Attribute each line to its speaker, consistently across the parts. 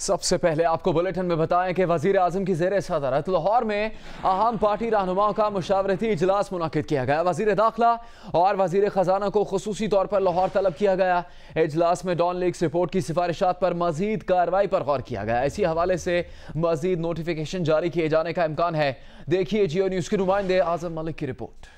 Speaker 1: सबसे पहले आपको बुलेटिन में बताएं कि वजीर आजम की जेर सदरत लाहौर में अहम पार्टी रहनुमाओं का मुशावरती इजलास मुनक्किद किया गया। वजीर दाखिला और वजीर खजाना को खुसूसी तौर पर लाहौर तलब किया गया। इजलास में डॉन लीक्स रिपोर्ट की सिफारिशात पर मजीद कार्रवाई पर गौर किया गया। इसी हवाले से मजीद नोटिफिकेशन जारी किए जाने का इम्कान है। देखिए जियो न्यूज़ के नुमाइंदे आजम मलिक की रिपोर्ट।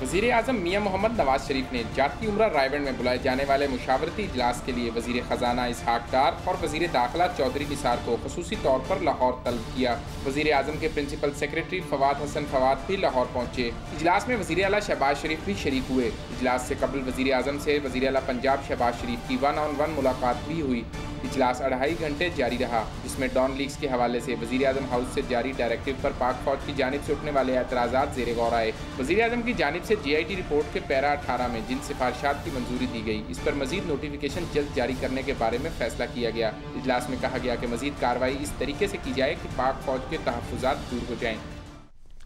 Speaker 2: वज़ीर आज़म मियां मोहम्मद नवाज शरीफ ने जाती उम्रा रायगढ़ में बुलाए जाने वाले मुशावरती इजलास के लिए वज़ीर ख़जाना इसहाक डार और वज़ीर दाखिला चौधरी निसार को खुसूसी तौर पर लाहौर तलब किया। वज़ीर आज़म के प्रिंसिपल सेक्रेटरी फवाद हसन फवाद भी लाहौर पहुँचे। इजलास में वज़ीर आला शहबाज शरीफ भी शरीक हुए। इजलास से कबल वज़ीर आज़म से वज़ीर आला पंजाब शहबाज शरीफ की 1-on-1 मुलाकात भी हुई। इजलास 2.5 घंटे जारी रहा, जिसमें डॉन लीक्स के हवाले से वज़ीर आज़म हाउस से जारी डायरेक्टिव पर पाक फौज की जानिब से उठने वाले एतराज़ात ज़ेरे गौर आए। वज़ीर आज़म की जानिब से JIT रिपोर्ट के पैरा 18 में जिन सिफारिशात की मंजूरी दी गई, इस पर मजीद नोटिफिकेशन जल्द जारी करने के बारे में फैसला किया गया। इजलास में कहा गया कि मजीद कार्रवाई इस तरीके से की जाए कि पाक फौज के तहफ़्फ़ुज़ात दूर हो जाएँ।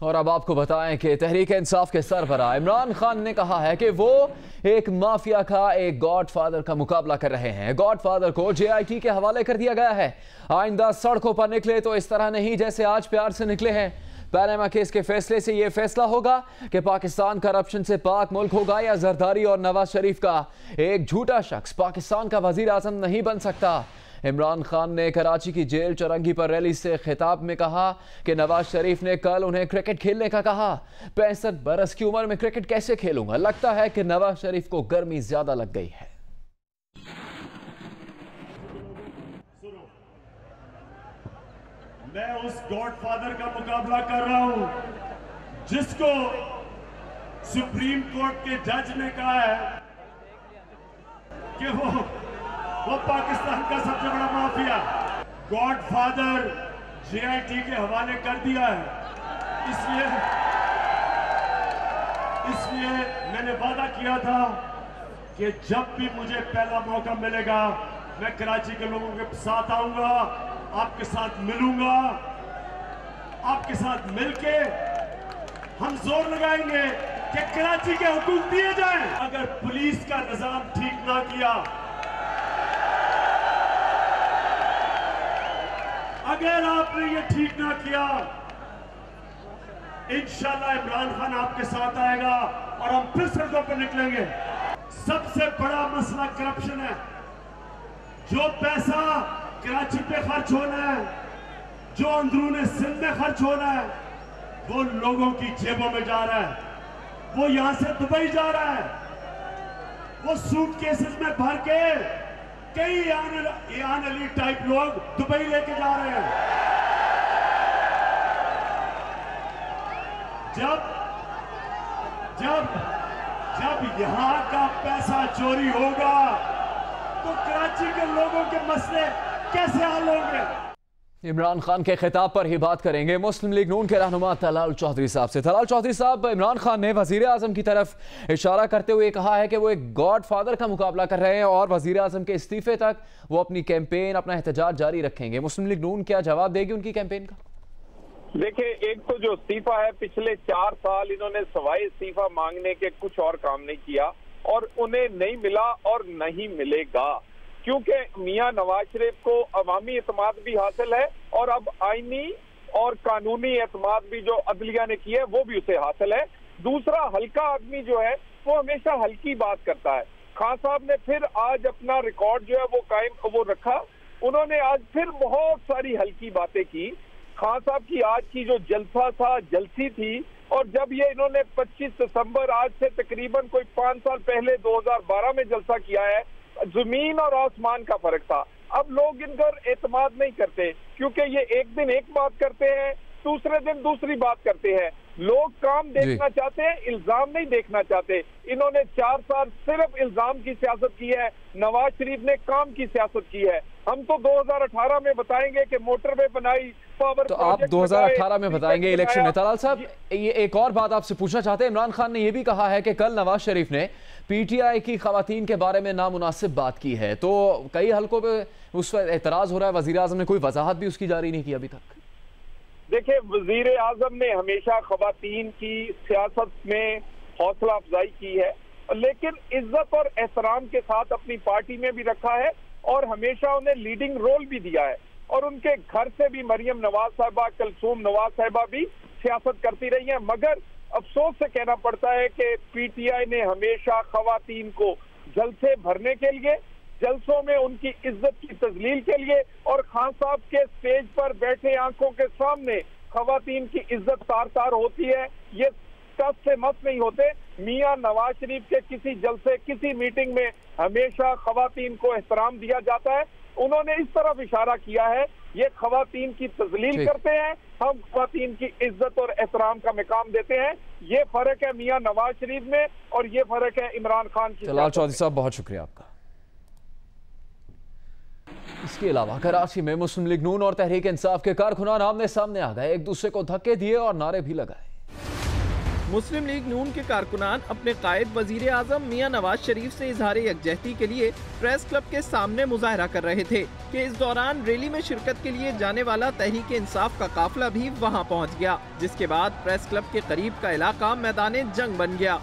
Speaker 1: और अब आपको बताएं कि तहरीक इंसाफ के सरबराह इमरान खान ने कहा है कि वो एक माफिया का एक गॉडफादर का मुकाबला कर रहे हैं। गॉडफादर को JIT के हवाले कर दिया गया है। आइंदा सड़कों पर निकले तो इस तरह नहीं जैसे आज प्यार से निकले हैं। पैनामा केस के फैसले से यह फैसला होगा कि पाकिस्तान करप्शन से पाक मुल्क होगा या जरदारी और नवाज शरीफ का एक झूठा शख्स पाकिस्तान का वजीर आजम नहीं बन सकता। इमरान खान ने कराची की जेल चौरंगी पर रैली से खिताब में कहा कि नवाज शरीफ ने कल उन्हें क्रिकेट खेलने का कहा। 65 बरस की उम्र में क्रिकेट कैसे खेलूंगा? लगता है कि नवाज शरीफ को गर्मी ज्यादा लग गई है।
Speaker 3: मैं उस गॉडफादर का मुकाबला कर रहा हूं जिसको सुप्रीम कोर्ट के जज ने कहा है कि वो पाकिस्तान का सबसे बड़ा माफिया। गॉडफादर JIT के हवाले कर दिया है। इसलिए मैंने वादा किया था कि जब भी मुझे पहला मौका मिलेगा मैं कराची के लोगों के साथ आऊंगा, आपके साथ मिलूंगा, आपके साथ मिलके हम जोर लगाएंगे कि कराची के हुकूक दिए जाएं। अगर पुलिस का निजाम ठीक ना किया, अगर आपने ये ठीक ना किया, इंशाल्लाह इमरान खान आपके साथ आएगा और हम फिर सड़कों पर निकलेंगे। सबसे बड़ा मसला करप्शन है। जो पैसा कराची पे खर्च होना है, जो अंदरूने सिंध में खर्च होना है, वो लोगों की जेबों में जा रहा है। वो यहां से दुबई जा रहा है। वो सूटकेसेस में भर के कई यान अली टाइप लोग दुबई लेके जा रहे हैं। जब यहां का पैसा चोरी होगा तो कराची के लोगों के मसले कैसे हल होंगे?
Speaker 1: इमरान खान के खिताब पर ही बात करेंगे मुस्लिम लीग नून के रहनुमा तलाल चौधरी साहब से। तलाल चौधरी साहब, इमरान खान ने वजीर आजम की तरफ इशारा करते हुए कहा है कि वो एक गॉड फादर का मुकाबला कर रहे हैं और वजीर आजम के इस्तीफे तक वो अपनी कैंपेन, अपना एहतजाज जारी रखेंगे। मुस्लिम लीग नून क्या जवाब देगी उनकी कैंपेन का?
Speaker 4: देखिए, एक तो जो इस्तीफा है, पिछले 4 साल इन्होंने सवाए इस्तीफा मांगने के कुछ और काम नहीं किया और उन्हें नहीं मिला और नहीं मिलेगा, क्योंकि मियां नवाज शरीफ को अवामी एतमाद भी हासिल है और अब आईनी और कानूनी एतमाद भी जो अदलिया ने किया है वो भी उसे हासिल है। दूसरा, हल्का आदमी जो है वो हमेशा हल्की बात करता है। खान साहब ने फिर आज अपना रिकॉर्ड जो है वो कायम वो रखा। उन्होंने आज फिर बहुत सारी हल्की बातें की। खान साहब की आज की जो जलसा था, जलसी थी, और जब ये इन्होंने 25 दिसंबर आज से तकरीबन कोई 5 साल पहले 2012 में जलसा किया है, जमीन और आसमान का फर्क था। अब लोग इन पर एतमाद नहीं करते क्योंकि ये एक दिन एक बात करते हैं, दूसरे दिन दूसरी बात करते हैं। लोग काम देखना चाहते हैं, इल्जाम नहीं देखना चाहते। इन्होंने 4 साल सिर्फ इल्जाम की सियासत की है, नवाज शरीफ ने काम की सियासत की है। हम तो 2018 में बताएंगे कि मोटरवे बनाई, पावर
Speaker 1: तो आप 2018 में बताएंगे इलेक्शन में। तलाल साहब, ये एक और बात आपसे पूछना चाहते हैं। इमरान खान ने यह भी कहा है कि कल नवाज शरीफ ने PTI की खवातीन के बारे में नामुनासिब बात की है, तो कई हलकों पे उस पर एतराज हो रहा है। वजीर आजम ने कोई वजाहत भी उसकी जारी नहीं की अभी तक।
Speaker 4: देखिए, वजीर आजम ने हमेशा खवातीन की सियासत में हौसला अफजाई की है, लेकिन इज्जत और एहतराम के साथ अपनी पार्टी में भी रखा है और हमेशा उन्हें लीडिंग रोल भी दिया है। और उनके घर से भी मरियम नवाज साहिबा, कलसूम नवाज साहिबा भी सियासत करती रही हैं। मगर अफसोस से कहना पड़ता है कि पीटीआई ने हमेशा खवातीन को जलसे भरने के लिए, जलसों में उनकी इज्जत की तजलील के लिए और खान साहब के स्टेज पर बैठे आंखों के सामने खवातीन की इज्जत तार तार होती है, ये टस से मस नहीं होते। मियां नवाज शरीफ के किसी जलसे, किसी मीटिंग में हमेशा खवातीन को एहतराम दिया जाता है। उन्होंने इस तरफ इशारा किया है, ये खवातीन की तजलील करते हैं, हम खवातीन की इज्जत और एहतराम का मकाम देते हैं। ये फर्क है मियां नवाज शरीफ में और ये फर्क है इमरान खान की।
Speaker 1: जलाल चौधरी साहब, बहुत शुक्रिया आपका। इसके अलावा कराची में मुस्लिम लीग नून और तहरीक इंसाफ के कारकुनान आमने सामने आ गए, एक दूसरे को धक्के दिए और नारे भी लगाए।
Speaker 5: मुस्लिम लीग नून के कारकुनान अपने कायद वजीर आजम मियां नवाज शरीफ से इजहार यकजहती के लिए प्रेस क्लब के सामने मुजाहरा कर रहे थे कि इस दौरान रैली में शिरकत के लिए जाने वाला तहरीक इंसाफ का काफिला भी वहां पहुंच गया, जिसके बाद प्रेस क्लब के करीब का इलाका मैदान जंग बन गया।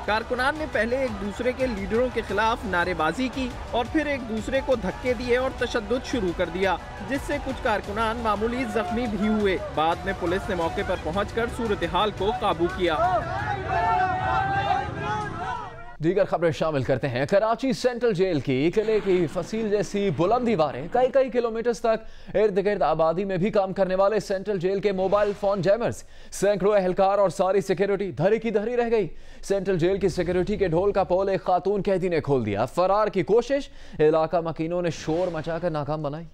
Speaker 5: कारकुनान ने पहले एक दूसरे के लीडरों के खिलाफ नारेबाजी की और फिर एक दूसरे को धक्के दिए और तशद्दुद शुरू कर दिया, जिससे कुछ कारकुनान मामूली जख्मी भी हुए। बाद में पुलिस ने मौके पर पहुंचकर सूरत हाल को काबू किया।
Speaker 1: दीगर खबरें शामिल करते हैं। कराची सेंट्रल जेल की किले की फसील जैसी बुलंद दीवारें, कई कई किलोमीटर तक इर्द गिर्द आबादी में भी काम करने वाले सेंट्रल जेल के मोबाइल फोन जैमर्स, सैकड़ों एहलकार और सारी सिक्योरिटी धरी की धरी रह गई। सेंट्रल जेल की सिक्योरिटी के ढोल का पोल एक खातून कैदी ने खोल दिया। फरार की कोशिश, इलाका मकीनों ने शोर मचाकर नाकाम बनाई।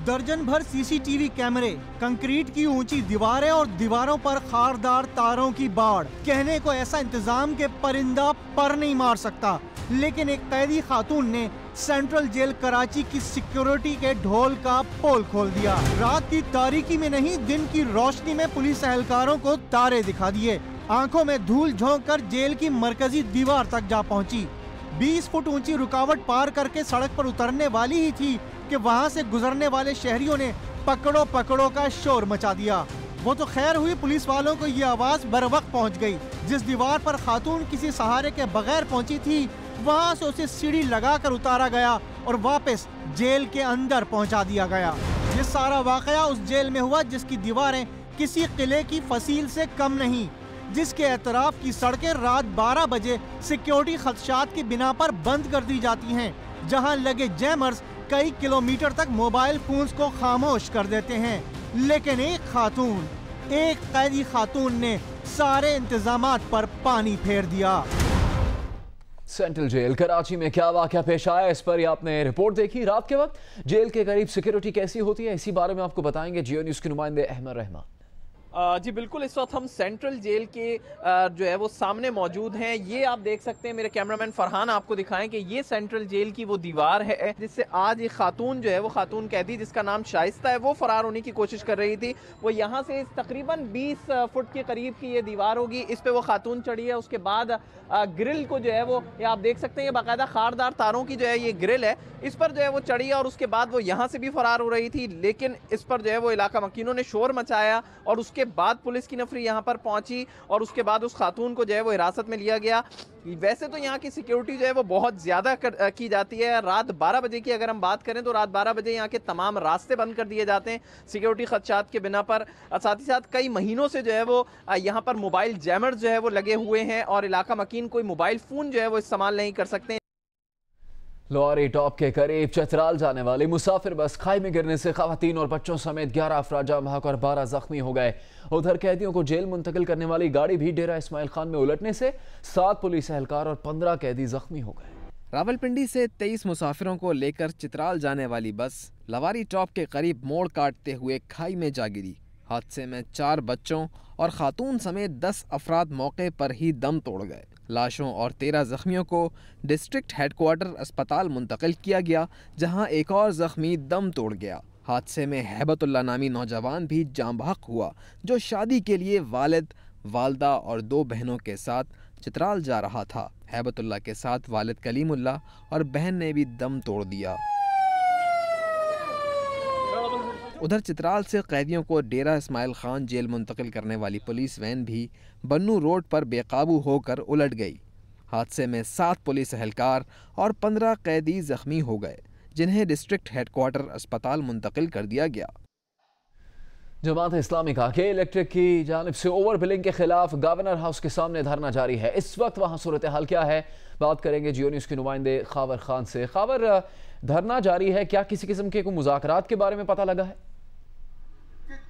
Speaker 6: दर्जन भर सीसीटीवी कैमरे, कंक्रीट की ऊंची दीवारें और दीवारों पर खारदार तारों की बाढ़। कहने को ऐसा इंतजाम के परिंदा पर नहीं मार सकता, लेकिन एक कैदी खातून ने सेंट्रल जेल कराची की सिक्योरिटी के ढोल का पोल खोल दिया। रात की तारीकी में नहीं, दिन की रोशनी में पुलिस एहलकारों को तारे दिखा दिए। आंखों में धूल झोंक कर जेल की मरकजी दीवार तक जा पहुंची। 20 फुट ऊंची रुकावट पार करके सड़क पर उतरने वाली ही थी कि वहां से गुजरने वाले शहरियों ने पकड़ो पकड़ो का शोर मचा दिया। वो तो खैर हुई, पुलिस वालों को ये आवाज बर वक्त पहुंच गई। जिस दीवार पर खातून किसी सहारे के बगैर पहुंची थी, वहां से उसे सीढ़ी लगाकर उतारा गया और वापस जेल के अंदर पहुंचा दिया गया। ये सारा वाकया उस जेल में हुआ जिसकी दीवारें किसी किले की फसील से कम नहीं, जिसके एतराफ की सड़कें रात 12 बजे सिक्योरिटी खदशात की बिना पर बंद कर दी जाती हैं, जहां लगे जैमर्स कई किलोमीटर तक मोबाइल फोन्स को खामोश कर देते हैं। लेकिन एक कैदी खातून ने सारे इंतजामात पर पानी फेर दिया।
Speaker 1: सेंट्रल जेल कराची में क्या वाकया पेश आया, इस पर आपने रिपोर्ट देखी। रात के वक्त जेल के करीब सिक्योरिटी कैसी होती है, इसी बारे में आपको बताएंगे जियो न्यूज़ के नुमाइंदे अहमद रहमान।
Speaker 5: जी बिल्कुल, इस वक्त हम सेंट्रल जेल के जो है वो सामने मौजूद हैं। ये आप देख सकते हैं, मेरे कैमरामैन फरहान आपको दिखाएं कि ये सेंट्रल जेल की वो दीवार है जिससे आज एक खातून जो है वो खातून कैदी जिसका नाम शाइस्ता है, वो फरार होने की कोशिश कर रही थी। वो यहाँ से तकरीबन 20 फुट के करीब की ये दीवार होगी, इस पे वो खातून चढ़ी है। उसके बाद ग्रिल को जो है वो ये आप देख सकते हैं, ये बाकायदा खारदार तारों की जो है ये ग्रिल है, इस पर जो है वो चढ़ी है और उसके बाद वो यहाँ से भी फरार हो रही थी। लेकिन इस पर जो है वो इलाका मकीनों ने शोर मचाया और उसके बाद पुलिस की नफरी यहाँ पर पहुंची और उसके बाद उस खातून को जो है वो हिरासत में लिया गया। वैसे तो यहाँ की सिक्योरिटी जो है वो बहुत ज़्यादा की जाती है। रात 12 बजे की अगर हम बात करें तो रात 12 बजे यहाँ के तमाम रास्ते बंद कर दिए जाते हैं सिक्योरिटी खदशात के बिना पर। साथ ही साथ कई महीनों से जो है वो यहाँ पर मोबाइल जैमर जो है वो लगे हुए हैं और इलाका मकीन कोई मोबाइल फ़ोन जो है वो इस्तेमाल नहीं कर सकते।
Speaker 1: लॉरी टॉप के करीब चतराल जाने वाली मुसाफिर बस खाई में गिरने से खवातीन और बच्चों समेत 11 अफराद जाम बहक और 12 जख्मी हो गए। उधर कैदियों को जेल मुंतकिल करने वाली गाड़ी भी डेरा इस्माइल खान में उलटने से 7 पुलिस एहलकार और 15 कैदी जख्मी हो गए।
Speaker 7: रावलपिंडी से 23 मुसाफिरों को लेकर चित्राल जाने वाली बस लवारी टॉप के करीब मोड़ काटते हुए खाई में जा गिरी। हादसे में 4 बच्चों और खातून समेत 10 अफराद मौके पर ही दम तोड़ गए। लाशों और 13 जख्मियों को डिस्ट्रिक्ट हेडक्वार्टर अस्पताल मुंतकिल किया गया, जहां एक और जख्मी दम तोड़ गया। हादसे में हैबतुल्लाह नामी नौजवान भी जाम बहक हुआ, जो शादी के लिए वालिद, वालदा और 2 बहनों के साथ चित्राल जा रहा था। हैबतुल्लाह के साथ वालिद कलीमुल्लाह और बहन ने भी दम तोड़ दिया। उधर चित्राल से कैदियों को डेरा इस्माइल खान जेल मुंतकिल करने वाली पुलिस वैन भी बन्नू रोड पर बेकाबू होकर उलट गई। हादसे में 7 पुलिस एहलकार और 15 कैदी जख्मी हो गए, जिन्हें डिस्ट्रिक्ट हेडक्वार्टर अस्पताल मुंतकिल कर दिया गया।
Speaker 1: जमात इस्लामी का के इलेक्ट्रिक की जानिब से ओवर बिलिंग के खिलाफ गवर्नर हाउस के सामने धरना जारी है। इस वक्त वहां सूरत हाल क्या है, बात करेंगे जियो न्यूज़ के नुमाइंदे खावर खान से। खावर, धरना जारी है, क्या किसी किस्म के कोई मुज़ाकरात के बारे में पता लगा है?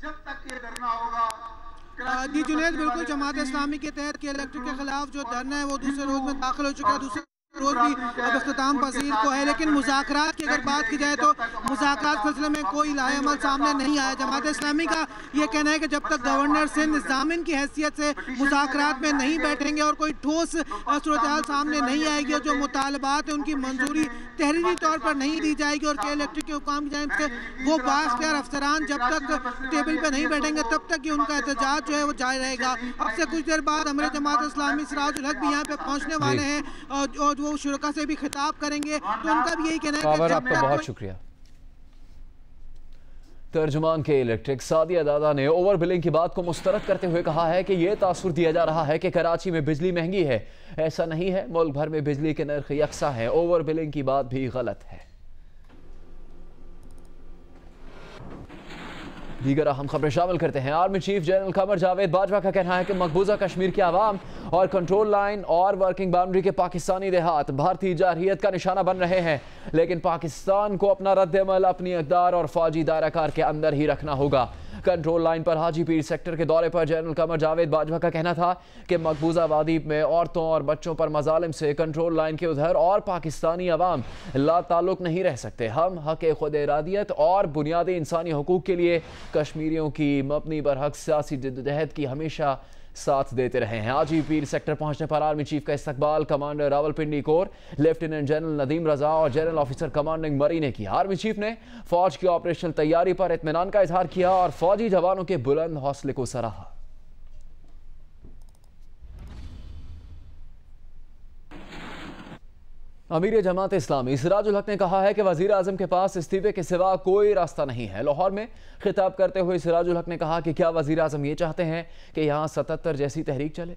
Speaker 8: जब तक ये धरना होगा जी जुनैद, बिल्कुल जमात इस्लामी के तहत के इलेक्ट्रिक के खिलाफ जो धरना है वो दूसरे रोज में दाखिल हो चुका है। दूसरे रोज भी अब इख्तिताम पजीर को है, लेकिन मुज़ाकरात की अगर बात की जाए तो मुज़ाकरात सिलसिले में कोई लाएअमल सामने नहीं आया। जमात इस्लामी का ये कहना है कि जब तक गवर्नर सिंध निज़ामिन की हैसियत से मुज़ाकरात में नहीं बैठेंगे और कोई ठोस सूरत हाल सामने नहीं आएगी और जो मुतालबात है उनकी मंजूरी तहरीरी तौर पर नहीं दी जाएगी और के इलेक्ट्रिक के हुकाम की जानिब से वो बाख्तियार अफसरान जब तक टेबल पर नहीं बैठेंगे तब तक ये उनका एहतजाज जो है वो जारी रहेगा। अब से कुछ देर बाद अमीर जमात इस्लामी सिराजुल हक भी यहाँ पे पहुँचने वाले हैं और वो शुरा से भी खिताब करेंगे, तो उनका भी यही कहना है कि
Speaker 1: आपका बहुत शुक्रिया। तर्जुमान के इलेक्ट्रिक सादिया दादा ने ओवर बिलिंग की बात को मुस्तरद करते हुए कहा है कि यह तासुर दिया जा रहा है कि कराची में बिजली महंगी है। ऐसा नहीं है, मुल्क भर में बिजली के नर्ख यकसा है। ओवर बिलिंग की बात भी गलत है। दीगर अहम खबरें शामिल करते हैं। Army chief general Qamar Javed Bajwa का कहना है कि मकबूजा कश्मीर के अवाम और कंट्रोल लाइन और वर्किंग बाउंड्री के पाकिस्तानी देहात भारतीय जारहियत का निशाना बन रहे हैं, लेकिन पाकिस्तान को अपना रद्द-ए-अमल अपनी इक़दार और फौजी दायराकार के अंदर ही रखना होगा। कंट्रोल लाइन पर हाजी पीर सेक्टर के दौरे पर जनरल कमर जावेद बाजवा का कहना था कि मकबूजा वादी में औरतों और बच्चों पर मजालिम से कंट्रोल लाइन के उधर और पाकिस्तानी अवाम ला ताल्लुक नहीं रह सकते। हम हक़ खुद इरादियत और बुनियादी इंसानी हकूक़ के लिए कश्मीरियों की मबनी बरहक सियासी जद्दोजहद की हमेशा साथ देते रहे हैं। आज ही पीर सेक्टर पहुंचने पर आर्मी चीफ का इस्तकबाल commander Rawalpindi corps, lieutenant general Nadeem Raza और जनरल ऑफिसर कमांडिंग मरी ने किया। आर्मी चीफ ने फौज की ऑपरेशनल तैयारी पर इत्मीनान का इजहार किया और फौजी जवानों के बुलंद हौसले को सराहा। अमीर जमात इस्लामी सिराजुल हक ने कहा है कि वजीर आजम के पास इस्तीफे के सिवा कोई रास्ता नहीं है। लाहौर में खिताब करते हुए सिराजुल हक ने कहा कि क्या वजीर आजम ये चाहते हैं कि यहाँ 77 जैसी तहरीक चले?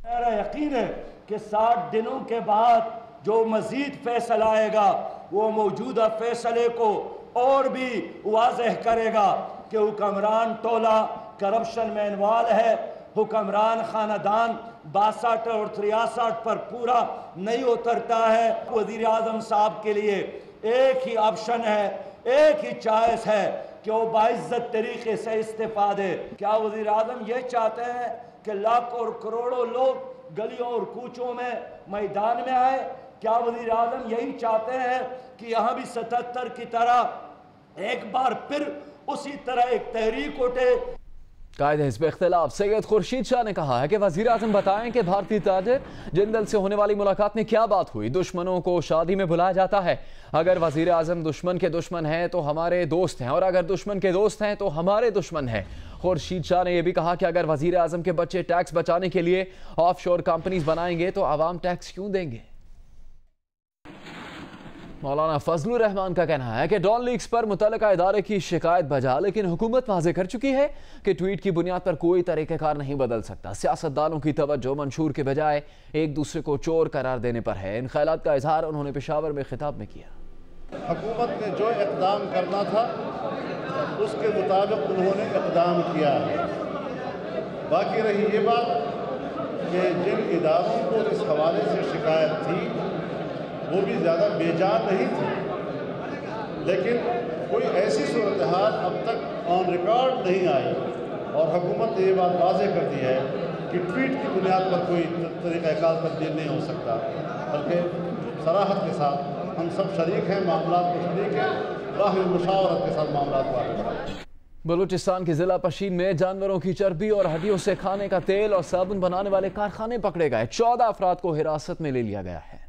Speaker 3: मेरा यकीन है कि 60 दिनों के बाद जो मजीद फैसला आएगा वो मौजूदा फैसले को और भी वाज़ेह करेगा कि हुक्मरान टोला करप्शन में इन्वॉल्व है। हुक्मरान खानदान 62 और 63 पर पूरा नहीं उतरता है। वजीर आजम साहब के लिए एक ही ऑप्शन है, एक ही चॉइस है कि वो बाइज्जत तरीके से इस्तीफा दे। क्या वजीर आजम ये चाहते हैं कि लाख और करोड़ों लोग गलियों और कूचों में मैदान में आए? क्या वजीर आजम यही चाहते हैं कि यहाँ भी 77 की तरह एक बार फिर उसी तरह एक तहरीक उठे?
Speaker 1: कायद हिज़्ब इख्तिलाफ सैयद खुर्शीद शाह ने कहा है कि वज़ीर आज़म बताएं कि भारतीय ताजिर जिंदल से होने वाली मुलाकात में क्या बात हुई। दुश्मनों को शादी में बुलाया जाता है। अगर वज़ीर आज़म दुश्मन के दुश्मन हैं तो हमारे दोस्त हैं, और अगर दुश्मन के दोस्त हैं तो हमारे दुश्मन हैं। खुर्शीद शाह ने यह भी कहा कि अगर वज़ीर आज़म के बच्चे टैक्स बचाने के लिए ऑफशोर कंपनीज बनाएंगे तो आवाम टैक्स क्यों देंगे? मौलाना फजलुर रहमान का कहना है कि डॉन लीक्स पर मुतल्लिका इदारे की शिकायत बजा, लेकिन हुकूमत वाज़ेह कर चुकी है कि ट्वीट की बुनियाद पर कोई तरीक़ेकार नहीं बदल सकता। सियासतदानों की तवज्जो मंशूर के बजाय एक दूसरे को चोर करार देने पर है। इन ख्यालात का इजहार उन्होंने पेशावर में खिताब में किया।
Speaker 9: हुकूमत ने जो इक़दाम करना था उसके मुताबिक उन्होंने इक़दाम किया है। बाकी रही ये बात कि जिन इदारों को इस हवाले से शिकायत थी वो भी ज़्यादा बेजान नहीं थी, लेकिन कोई ऐसी सूरत हाल अब तक ऑन रिकॉर्ड नहीं आई और हुकूमत ने ये बात वाज़ेह कर दी है कि ट्वीट की बुनियाद पर कोई तरीक़ाकार तब्दील नहीं हो सकता, बल्कि सराहत के साथ हम सब शरीक हैं, मामला को शरीक हैं, राह मुशावरत के साथ मामला को आगे बढ़ाएं।
Speaker 1: बलूचिस्तान के जिला पशीन में जानवरों की चर्बी और हड्डियों से खाने का तेल और साबुन बनाने वाले कारखाने पकड़े गए। 14 अफराद को हिरासत में ले लिया गया है।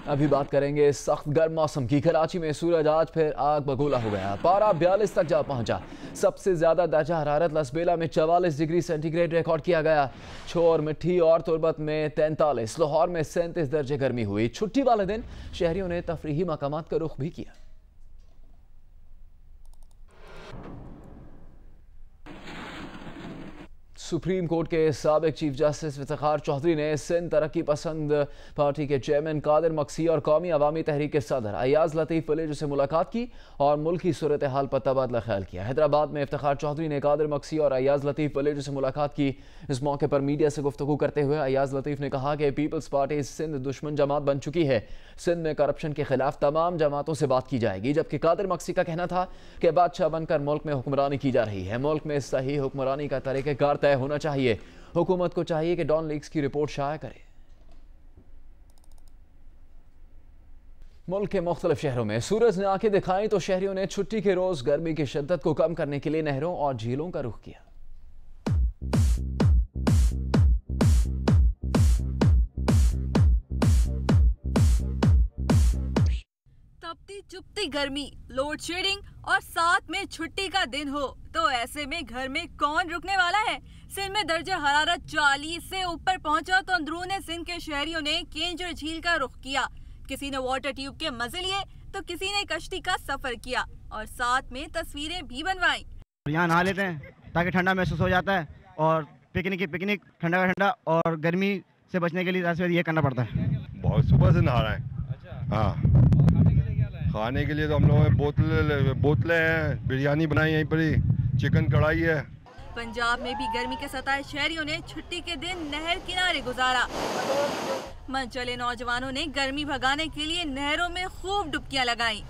Speaker 1: अभी बात करेंगे सख्त गर्म मौसम की। कराची में सूरज आज फिर आग बगोला हो गया। पारा 42 तक जा पहुंचा। सबसे ज्यादा दर्जा हरारत लसबेला में 44 डिग्री सेंटीग्रेड रिकॉर्ड किया गया। छोर मिट्टी और तुरबत में 43, लाहौर में 37 दर्जे गर्मी हुई। छुट्टी वाले दिन शहरियों ने तफरीही मकामात का रुख भी किया। सुप्रीम कोर्ट के साबिक चीफ जस्टिस इफ्तिखार चौधरी ने सिंध तरक्की पसंद पार्टी के चेयरमैन कादिर मक्सी और कौमी अवामी तहरीक के सदर अयाज लतीफ़ वलीजो से मुलाकात की और मुल्क की सूरत हाल पर तबादला ख्याल किया। हैदराबाद में इफ्तिखार चौधरी ने कादिर मक्सी और अयाज लतीफ़ वलीजो से मुलाकात की। इस मौके पर मीडिया से गुफ्तगू करते हुए अयाज लतीफ़ ने कहा कि पीपल्स पार्टी सिंध दुश्मन जमात बन चुकी है। सिंध में करप्शन के खिलाफ तमाम जमातों से बात की जाएगी। जबकि कादिर मक्सी का कहना था कि बादशाह बनकर मुल्क में हुक्मरानी की जा रही है। मुल्क में सही हुक्मरानी का तरीक़ेकार तय होना चाहिए। हुकूमत को चाहिए कि डॉन लीक्स की रिपोर्ट शाया करे। मुल्क के मुख्तलिफ शहरों में सूरज ने आंखें दिखाई तो शहरियों ने छुट्टी के रोज गर्मी की शिद्दत को कम करने के लिए नहरों और झीलों का रुख किया।
Speaker 10: तपती चुपती गर्मी, लोड शेडिंग और साथ में छुट्टी का दिन हो तो ऐसे में घर में कौन रुकने वाला है। सिंध में दर्जा हरारत 40 से ऊपर पहुंचा तो अंदरूने सिंध के शहरियों ने केंजर झील का रुख किया। किसी ने वाटर ट्यूब के मजे लिए तो किसी ने कश्ती का सफर किया और साथ में तस्वीरें भी बनवाई।
Speaker 11: यहाँ नहा लेते हैं ताकि ठंडा महसूस हो जाता है और पिकनिक की पिकनिक, ठंडा का ठंडा, और गर्मी से बचने के लिए ये करना पड़ता है।
Speaker 12: बहुत सुबह से नहा रहे हैं। हाँ, खाने के लिए तो हम लोगों ने बोतलें हैं, बिरयानी बनाई यहीं पर ही, चिकन कढ़ाई है।
Speaker 10: पंजाब में भी गर्मी के सताए शहरियों ने छुट्टी के दिन नहर किनारे गुजारा। मन चले नौजवानों ने गर्मी भगाने के लिए नहरों में खूब डुबकियां लगाईं।